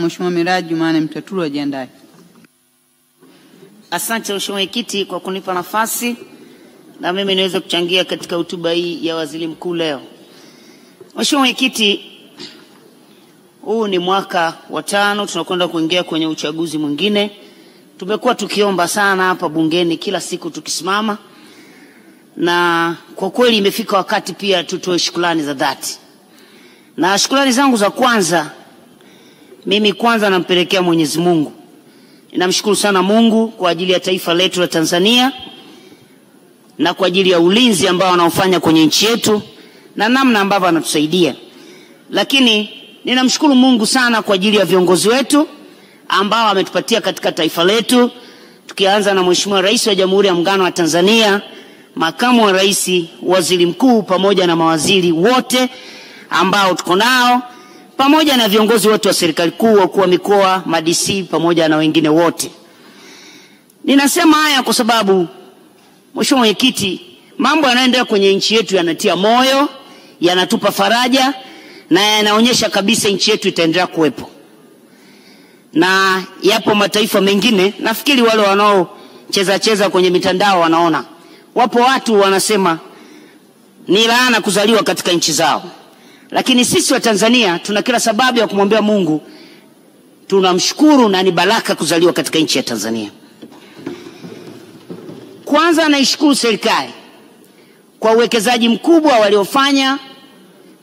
Mheshimiwa Miraji Jumane Mtaturu ajiandae. Asante Mheshimiwa Mwenyekiti kwa kunipa nafasi na mimi niweze kuchangia katika hotuba hii ya Waziri Mkuu leo. Mheshimiwa Mwenyekiti, huu ni mwaka wa 5 tunakwenda kuingia kwenye uchaguzi mwingine. Tumekuwa tukiomba sana hapa bungeni kila siku tukisimama, na kwa kweli imefika wakati pia tutoe shukrani za dhati. Na shukrani zangu za kwanza, mimi kwanza nampelekea Mwenyezi Mungu. Ninamshukuru sana Mungu kwa ajili ya taifa letu la Tanzania na kwa ajili ya ulinzi ambao anaofanya kwenye nchi yetu na namna ambavyo anatusaidia. Lakini ninamshukuru Mungu sana kwa ajili ya viongozi wetu ambao ametupatia katika taifa letu, tukianza na Mheshimiwa Rais wa Jamhuri ya Muungano wa Tanzania, Makamu wa Rais, Waziri Mkuu pamoja na mawaziri wote ambao tuko nao, pamoja na viongozi wote wa serikali kuu, wakuu wa mikoa, ma-DC pamoja na wengine wote. Ninasema haya kwa sababu Mheshimiwa Mwenyekiti, mambo yanayoendelea kwenye nchi yetu yanatia moyo, yanatupa faraja na yanaonyesha kabisa nchi yetu itaendelea kuwepo. Na yapo mataifa mengine, nafikiri wale wanaocheza kwenye mitandao wanaona, wapo watu wanasema ni laana kuzaliwa katika nchi zao. Lakini sisi wa Tanzania tuna kila sababu ya kumwambia Mungu tunamshukuru na ni baraka kuzaliwa katika nchi ya Tanzania. Kwanza naishukuru serikali kwa uwekezaji mkubwa waliofanya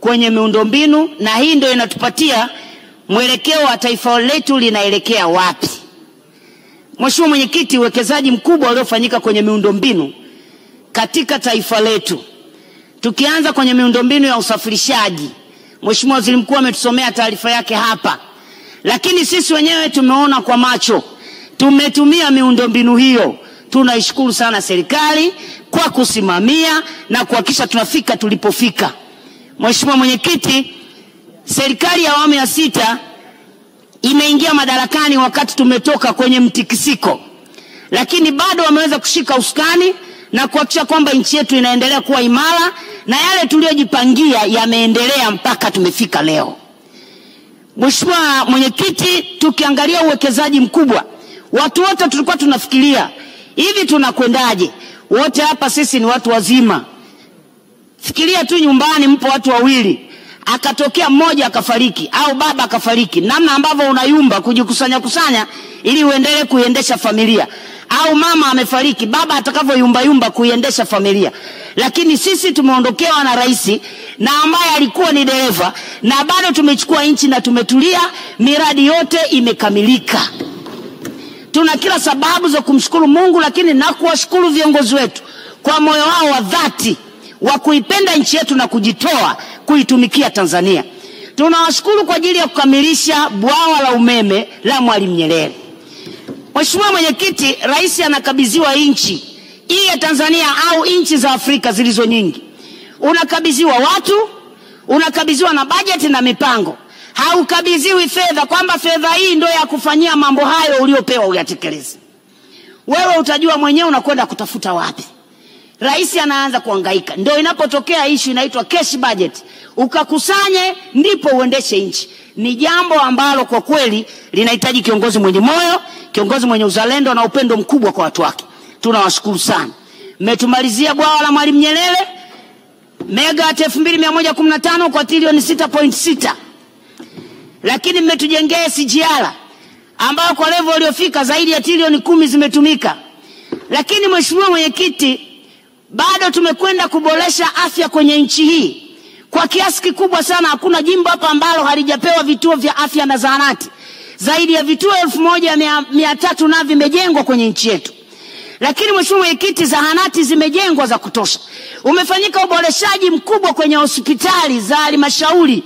kwenye miundombinu, na hii ndio inatupatia mwelekeo wa taifa letu linaelekea wapi. Mheshimiwa Mwenyekiti, uwekezaji mkubwa uliofanyika kwenye miundombinu katika taifa letu, tukianza kwenye miundombinu ya usafirishaji, Mheshimiwa Waziri Mkuu ametusomea taarifa yake hapa, lakini sisi wenyewe tumeona kwa macho, tumetumia miundombinu hiyo. Tunaishukuru sana serikali kwa kusimamia na kuhakikisha tunafika tulipofika. Mheshimiwa Mwenyekiti, serikali ya awamu ya 6 imeingia madarakani wakati tumetoka kwenye mtikisiko, lakini bado wameweza kushika usukani na kuhakikisha kwamba nchi yetu inaendelea kuwa imara, na yale tuliyojipangia yameendelea mpaka tumefika leo. Mheshimiwa Mwenyekiti, tukiangalia uwekezaji mkubwa, watu wote tulikuwa tunafikiria hivi tunakwendaje? Wote hapa sisi ni watu wazima. Fikiria tu nyumbani mpo watu wawili, akatokea mmoja akafariki au baba akafariki, namna ambavyo unayumba kujikusanya ili uendelee kuiendesha familia, au mama amefariki, baba atakavyoyumba kuiendesha familia. Lakini sisi tumeondokewa na rais na ambaye alikuwa ni dereva, na bado tumechukua nchi na tumetulia, miradi yote imekamilika. Tuna kila sababu za kumshukuru Mungu, lakini na kuwashukuru viongozi wetu kwa moyo wao wa dhati wa kuipenda nchi yetu na kujitoa kuitumikia Tanzania. Tunawashukuru kwa ajili ya kukamilisha bwawa la umeme la Mwalimu Nyerere. Mheshimiwa Mwenyekiti, rais anakabidhiwa nchi hii ya Tanzania au nchi za Afrika zilizo nyingi. Unakabidhiwa watu, unakabidhiwa na bajeti na mipango. Haukabidhiwi fedha kwamba fedha hii ndio ya kufanyia mambo hayo uliopewa uyatekeleze. Wewe utajua mwenyewe unakwenda kutafuta wapi. Rais anaanza kuhangaika. Ndio inapotokea issue inaitwa cash budget, ukakusanye ndipo uendeshe nchi. Ni jambo ambalo kwa kweli linahitaji kiongozi mwenye moyo, kiongozi mwenye uzalendo na upendo mkubwa kwa watu wake. Tunawashukuru sana. Mmetumalizia bwawa la Mwalimu Nyerere mega 2115 kwa trilioni 6.6. Lakini mmetujengea SGR ambayo kwa level iliyofika zaidi ya trilioni 10 zimetumika. Lakini Mheshimiwa Mwenyekiti, bado tumekwenda kuboresha afya kwenye nchi hii kwa kiasi kikubwa sana. Hakuna jimbo hapa ambalo halijapewa vituo vya afya na zahanati. Zaidi ya vituo 1300 na vimejengwa kwenye nchi yetu. Lakini Mheshimiwa Mwenyekiti, zahanati zimejengwa za kutosha. Umefanyika uboreshaji mkubwa kwenye hospitali za halmashauri,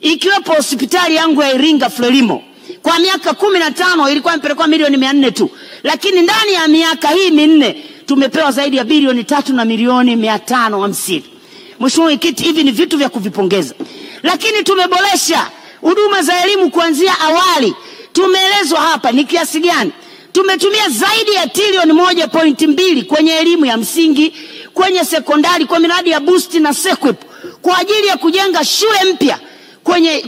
ikiwepo hospitali yangu ya Iringa Frelimo. Kwa miaka 15 ilikuwa imepelekwa milioni 400 tu, lakini ndani ya miaka hii minne tumepewa zaidi ya bilioni 3 na milioni 550. Mheshimiwa Mwenyekiti, hivi ni vitu vya kuvipongeza. Lakini tumeboresha huduma za elimu kuanzia awali. Tumeelezwa hapa ni kiasi gani tumetumia zaidi ya trilioni 1.2 kwenye elimu ya msingi, kwenye sekondari, kwa miradi ya boost na SEQUIP kwa ajili ya kujenga shule mpya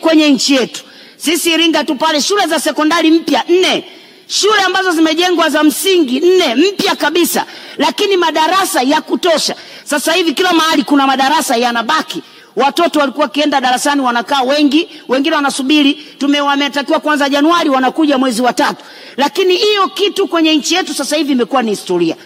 kwenye nchi yetu. Sisi Iringa tu pale shule za sekondari mpya 4. Shule ambazo zimejengwa za msingi 4 mpya kabisa, lakini madarasa ya kutosha. Sasa hivi kila mahali kuna madarasa yanabaki. Watoto walikuwa kienda darasani wanakaa wengi, wengine wanasubiri wametakiwa kwanza Januari, wanakuja mwezi wa 3. Lakini hiyo kitu kwenye nchi yetu sasa hivi imekuwa ni historia.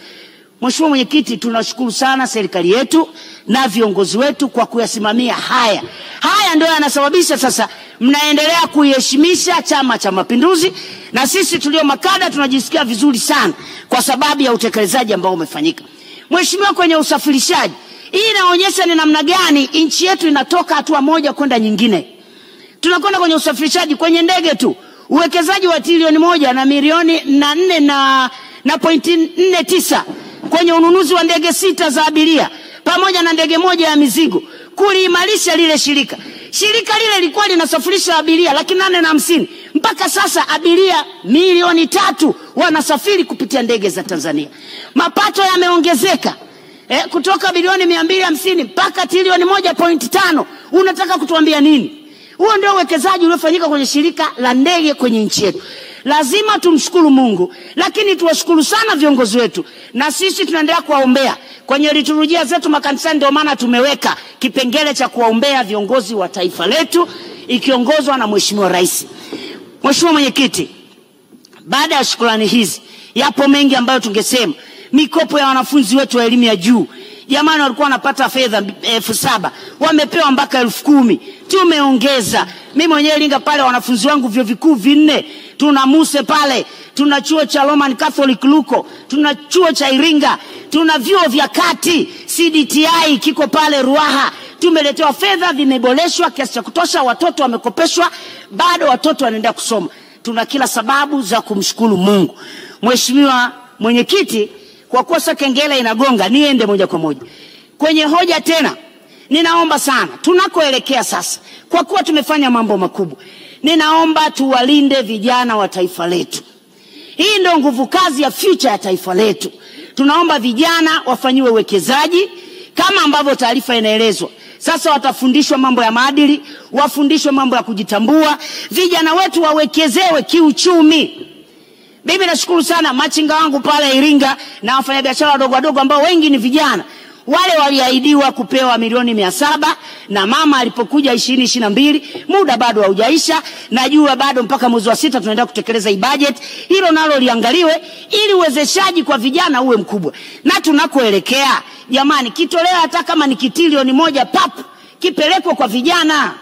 Mheshimiwa Mwenyekiti, tunashukuru sana serikali yetu na viongozi wetu kwa kuyasimamia haya. Haya ndio yanasababisha sasa mnaendelea kuiheshimisha Chama cha Mapinduzi, na sisi tulio makada tunajisikia vizuri sana kwa sababu ya utekelezaji ambao umefanyika. Mheshimiwa, kwenye usafirishaji, hii inaonyesha ni namna gani nchi yetu inatoka hatua moja kwenda nyingine. Tunakwenda kwenye usafirishaji, kwenye ndege tu uwekezaji wa trilioni 1 na milioni 4.49 kwenye ununuzi wa ndege 6 za abiria pamoja na ndege 1 ya mizigo, kuliimarisha lile shirika. Shirika lile lilikuwa linasafirisha abiria 850,000, mpaka sasa abiria milioni 3 wanasafiri kupitia ndege za Tanzania. Mapato yameongezeka kutoka bilioni 250 mpaka trilioni 1.5. Unataka kutuambia nini? Huo ndio uwekezaji uliofanyika kwenye shirika la ndege kwenye nchi yetu. Lazima tumshukuru Mungu, lakini tuwashukuru sana viongozi wetu, na sisi tunaendelea kuwaombea kwenye liturujia zetu makanisani. Ndio maana tumeweka kipengele cha kuwaombea viongozi wa taifa letu ikiongozwa na Mheshimiwa Rais. Mheshimiwa Mwenyekiti, baada ya shukrani hizi, yapo mengi ambayo tungesema. Mikopo ya wanafunzi wetu wa elimu ya juu, jamani, walikuwa wanapata fedha 7,000, wamepewa mpaka 10,000. Tumeongeza. Mimi mwenyewe Iringa pale wanafunzi wangu vyuo vikuu 4, tuna Muse pale, tuna chuo cha Roman Catholic Luko, tuna chuo cha Iringa, tuna vyuo vya kati, CDTI kiko pale Ruaha. Tumeletewa fedha, vimeboreshwa kiasi cha kutosha, watoto wamekopeshwa, bado watoto wanaendelea kusoma. Tuna kila sababu za kumshukuru Mungu. Mheshimiwa Mwenyekiti, kwa kuwa sasa kengele inagonga, niende moja kwa moja kwenye hoja tena. Ninaomba sana tunakoelekea sasa, kwa kuwa tumefanya mambo makubwa, ninaomba tuwalinde vijana wa taifa letu. Hii ndio nguvu kazi ya future ya taifa letu. Tunaomba vijana wafanyiwe uwekezaji kama ambavyo taarifa inaelezwa. Sasa watafundishwa mambo ya maadili, wafundishwe mambo ya kujitambua, vijana wetu wawekezewe kiuchumi. Mimi nashukuru sana machinga wangu pale Iringa na wafanyabiashara wadogo wadogo ambao wengi ni vijana. Wale waliahidiwa kupewa milioni 700 na mama alipokuja 2022, muda bado haujaisha. Najua bado mpaka mwezi wa 6 tunaenda kutekeleza hii budget. Hilo nalo liangaliwe ili uwezeshaji kwa vijana uwe mkubwa. Na tunakoelekea, jamani, kitolewa hata kama ni trilioni 1 kipelekwe kwa vijana.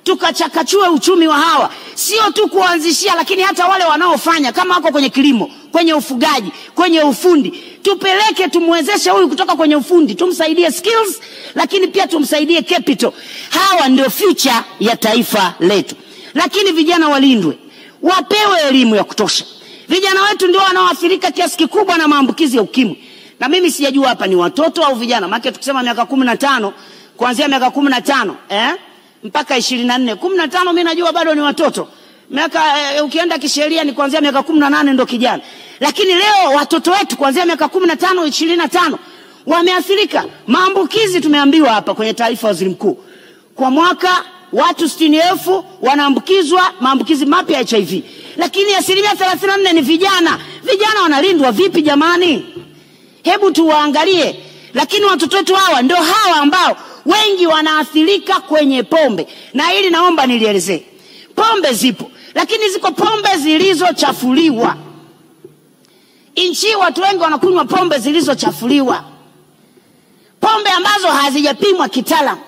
Tukachakachue uchumi wa hawa, sio tu kuanzishia, lakini hata wale wanaofanya kama wako kwenye kilimo, kwenye ufugaji, kwenye ufundi, tupeleke, tumwezeshe huyu kutoka kwenye ufundi, tumsaidie skills, lakini pia tumsaidie capital. Hawa ndio future ya taifa letu. Lakini vijana walindwe, wapewe elimu ya kutosha. Vijana wetu ndio wanaoathirika kiasi kikubwa na maambukizi ya ukimwi. Na mimi sijajua hapa ni watoto au vijana, maana tukisema miaka 15, kuanzia miaka 15 mpaka 24. 15 mimi najua bado ni watoto. Miaka ukienda kisheria ni kuanzia miaka 18 ndo kijana. Lakini leo watoto wetu kuanzia miaka 15, 25 wameathirika. Maambukizi tumeambiwa hapa kwenye taarifa ya Waziri Mkuu, kwa mwaka watu 60,000 wanaambukizwa maambukizi mapya ya HIV. Lakini 34% ni vijana. Vijana wanalindwa vipi jamani? Hebu tuwaangalie. Lakini watoto wetu hawa ndio hawa ambao wengi wanaathirika kwenye pombe. Na hili naomba nilielezee. Pombe zipo, lakini ziko pombe zilizochafuliwa. Nchi watu wengi wanakunywa pombe zilizochafuliwa, pombe ambazo hazijapimwa kitaalamu.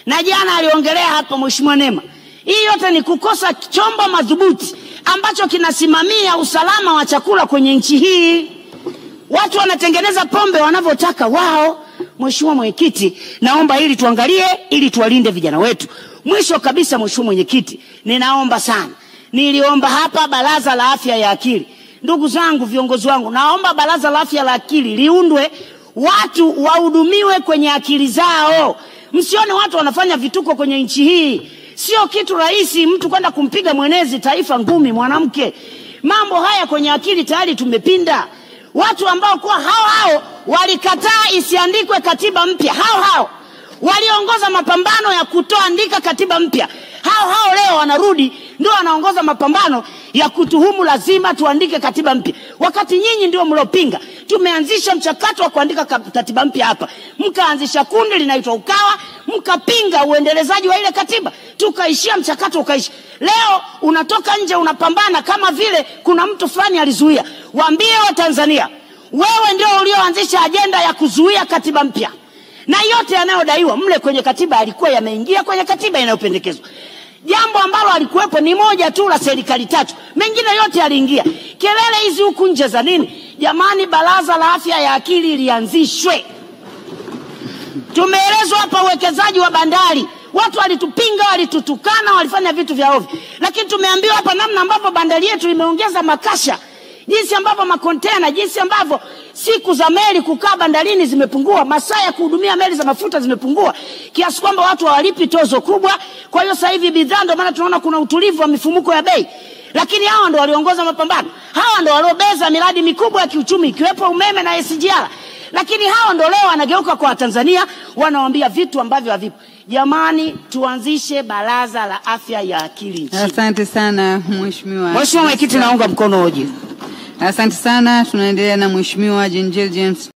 Na jana aliongelea hapa Mheshimiwa Neema, hii yote ni kukosa chombo madhubuti ambacho kinasimamia usalama wa chakula kwenye nchi hii. Watu wanatengeneza pombe wanavyotaka wao. Mheshimiwa Mwenyekiti, naomba ili tuangalie ili tuwalinde vijana wetu. Mwisho kabisa, Mheshimiwa Mwenyekiti, ninaomba sana, niliomba hapa baraza la afya ya akili. Ndugu zangu, viongozi wangu, naomba baraza la afya la akili liundwe, watu wahudumiwe kwenye akili zao. Msione watu wanafanya vituko kwenye nchi hii. Sio kitu rahisi mtu kwenda kumpiga mwenezi taifa ngumi mwanamke. Mambo haya kwenye akili tayari tumepinda. Watu ambao kwa hao walikataa isiandikwe katiba mpya, hao waliongoza mapambano ya kutoandika katiba mpya, hao leo wanarudi ndio anaongoza mapambano ya kutuhumu lazima tuandike katiba mpya, wakati nyinyi ndio mlopinga. Tumeanzisha mchakato wa kuandika katiba mpya hapa, mkaanzisha kundi linaitwa Ukawa, mkapinga uendelezaji wa ile katiba, tukaishia mchakato ukaisha. Leo unatoka nje unapambana kama vile kuna mtu fulani alizuia. Waambie wa Tanzania, wewe ndio ulioanzisha ajenda ya kuzuia katiba mpya, na yote yanayodaiwa mle kwenye katiba alikuwa yameingia kwenye katiba inayopendekezwa. Jambo ambalo alikuwepo ni moja tu la serikali tatu, mengine yote yaliingia. Kelele hizi huku nje za nini? Jamani, baraza la afya ya akili lianzishwe. Tumeelezwa hapa uwekezaji wa bandari, watu walitupinga, walitutukana, walifanya vitu vya ovyo, lakini tumeambiwa hapa namna ambavyo bandari yetu imeongeza makasha, jinsi ambavyo makontena, jinsi ambavyo siku za meli kukaa bandarini zimepungua, masaa ya kuhudumia meli za mafuta zimepungua, kiasi kwamba watu hawalipi tozo kubwa. Kwa hiyo sasa hivi bidhaa, ndio maana tunaona kuna utulivu wa mifumuko ya bei. Lakini hawa ndio waliongoza mapambano, hawa ndio waliobeza miradi mikubwa ya kiuchumi ikiwepo umeme na SGR. Lakini hawa ndio leo wanageuka kwa Tanzania, wanawaambia vitu ambavyo havipo. Jamani, tuanzishe baraza la afya ya akili nchini. Asante sana Mheshimiwa. Mheshimiwa Mwenyekiti, naunga mkono hoja. Asante sana. Tunaendelea na Mheshimiwa Jenjel James.